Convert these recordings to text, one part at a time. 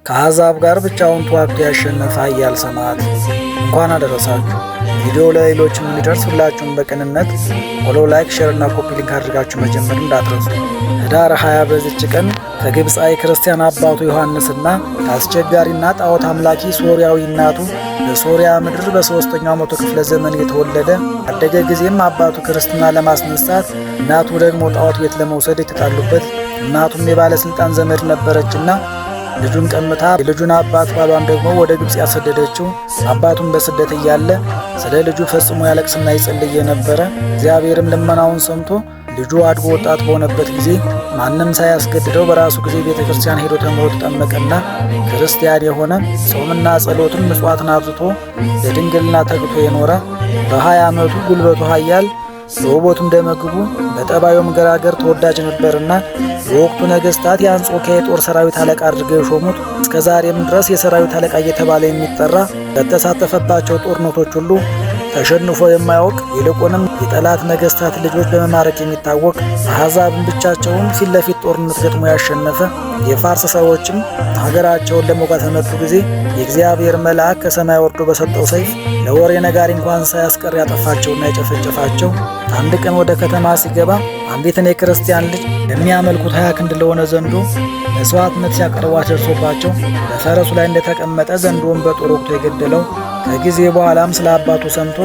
ከአሕዛብ ጋር ብቻውን ተዋግቶ ያሸነፈ ኃያል ሰማዕት። እንኳን አደረሳችሁ። ቪዲዮ ለሌሎችም እንዲደርስ ሁላችሁም በቅንነት ፎሎ፣ ላይክ፣ ሼር እና ኮፒ ሊንክ አድርጋችሁ መጀመር እንዳትረሱ። ህዳር 20 በዚች ቀን ከግብፃዊ ክርስቲያን አባቱ ዮሐንስና ከአስቸጋሪና ጣዖት አምላኪ ሶርያዊ እናቱ በሶርያ ምድር በ3ኛው መቶ ክፍለ ዘመን የተወለደ አደገ ጊዜም አባቱ ክርስትና ለማስነሳት እናቱ ደግሞ ጣዖት ቤት ለመውሰድ የተጣሉበት እናቱም የባለስልጣን ዘመድ ነበረችና ልጁን ቀምታ የልጁን አባት ባሏን ደግሞ ወደ ግብፅ ያሰደደችው አባቱን በስደት እያለ ስለ ልጁ ፈጽሞ ያለቅስና ይጸልይ የነበረ እግዚአብሔርም ልመናውን ሰምቶ ልጁ አድጎ ወጣት በሆነበት ጊዜ ማንም ሳያስገድደው በራሱ ጊዜ ቤተ ክርስቲያን ሄዶ ተምሮ ተጠመቀና ክርስቲያን የሆነ ጾምና ጸሎትን ምጽዋትን አብዝቶ ለድንግልና ተግቶ የኖረ በ20 ዓመቱ ጉልበቱ ኃያል በውበቱም ደመግቡ በጠባዩም ገራገር ተወዳጅ ነበርና የወቅቱ ነገሥታት የአንጾኪያ የጦር ሰራዊት አለቃ አድርገው የሾሙት እስከ ዛሬም ድረስ የሰራዊት አለቃ እየተባለ የሚጠራ በተሳተፈባቸው ጦርነቶች ሁሉ ተሸንፎ የማያውቅ ይልቁንም የጠላት ነገሥታት ልጆች በመማረክ የሚታወቅ አሕዛብን ብቻቸውን ፊት ለፊት ጦርነት ገጥሞ ያሸነፈ የፋርስ ሰዎችም ሀገራቸውን ለመውጋት በመጡ ጊዜ የእግዚአብሔር መልአክ ከሰማይ ወርዶ በሰጠው ሰይፍ ለወሬ ነጋሪ እንኳን ሳያስቀር ያጠፋቸውና የጨፈጨፋቸው አንድ ቀን ወደ ከተማ ሲገባ አንዲትን የክርስቲያን ልጅ የሚያመልኩት 20 ክንድ ለሆነ ዘንዶ መስዋዕትነት ሲያቀርቧት ደርሶባቸው በፈረሱ ላይ እንደተቀመጠ ዘንዶውን በጦር ወቅቶ የገደለው ከጊዜ በኋላም ስለ አባቱ ሰምቶ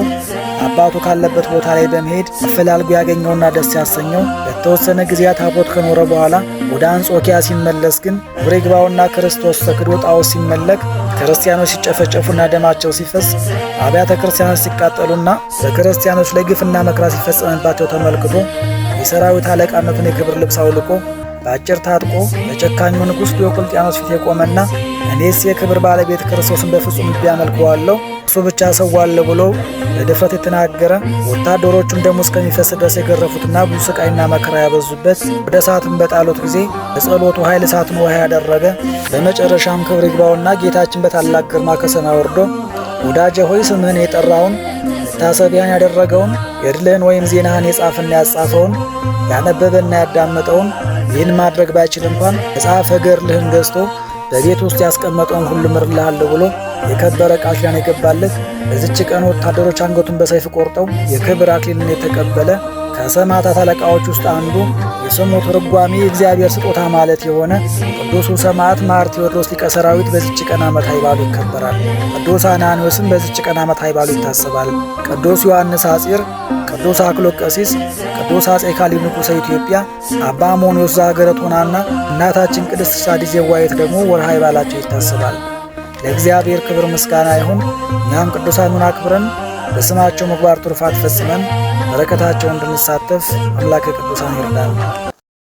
አባቱ ካለበት ቦታ ላይ በመሄድ አፈላልጎ ያገኘውና ደስ ያሰኘው ለተወሰነ ጊዜያት አብሮት ከኖረ በኋላ ወደ አንጾኪያ ሲመለስ ግን ክብር ይግባውና ክርስቶስ ተክዶ ጣዖት ሲመለክ ክርስቲያኖች ሲጨፈጨፉና ደማቸው ሲፈስ አብያተ ክርስቲያኖች ሲቃጠሉና በክርስቲያኖች ላይ ግፍና መከራ ሲፈጸምባቸው ተመልክቶ የሰራዊት አለቃነቱን የክብር ልብስ አውልቆ በአጭር ታጥቆ በጨካኙ ንጉሥ ዲዮቅልጥያኖስ ፊት የቆመና እኔስ የክብር ባለቤት ክርስቶስን በፍጹም ልቤ አመልከዋለሁ እሱ ብቻ ሰዋለሁ ብሎ በድፍረት የተናገረ ወታደሮቹም ደሙ እስከሚፈስ ድረስ የገረፉትና ብዙ ስቃይና መከራ ያበዙበት ወደ እሳትም በጣሉት ጊዜ በጸሎቱ ኃይል እሳትን ውሃ ያደረገ በመጨረሻም ክብር ይግባውና ጌታችን በታላቅ ግርማ ከሰማይ ወርዶ ወዳጄ ሆይ ስምህን የጠራውን መታሰቢያን ያደረገውን ገድልህን ወይም ዜናህን የጻፈና ያጻፈውን ያነበበና ያዳመጠውን ይህን ማድረግ ባይችል እንኳን መጽሐፈ ገድልህን ገዝቶ በቤት ውስጥ ያስቀመጠውን ሁሉ ምርልሃለሁ ብሎ የከበረ ቃል ኪዳን የገባለት በዚች ቀን ወታደሮች አንገቱን በሰይፍ ቆርጠው የክብር አክሊልን የተቀበለ ከሰማዕታት አለቃዎች ውስጥ አንዱ የስሙ ትርጓሜ የእግዚአብሔር ስጦታ ማለት የሆነ ቅዱሱ ሰማዕት ማር ቴዎድሮስ ሊቀ ሰራዊት በዚች ቀን ዓመታዊ በዓሉ ይከበራል። ቅዱስ አናንዮስም በዚች ቀን ዓመታዊ በዓሉ ይታሰባል። ቅዱስ ዮሐንስ ሐጺር፣ ቅዱስ አክሎቅ ቀሲስ፣ ቅዱስ አጼ ካሌብ ንጉሠ ኢትዮጵያ፣ አባ አሞንዮስ ዘሀገረ ቶናና እናታችን ቅድስት ሳዲስ የዋየት ደግሞ ወርኃዊ በዓላቸው ይታሰባል። ለእግዚአብሔር ክብር ምስጋና ይሁን። እኛም ቅዱሳኑን አክብረን በስማቸው ምግባር ትሩፋት ፈጽመን በረከታቸው እንድንሳተፍ አምላከ ቅዱሳን ይርዳል።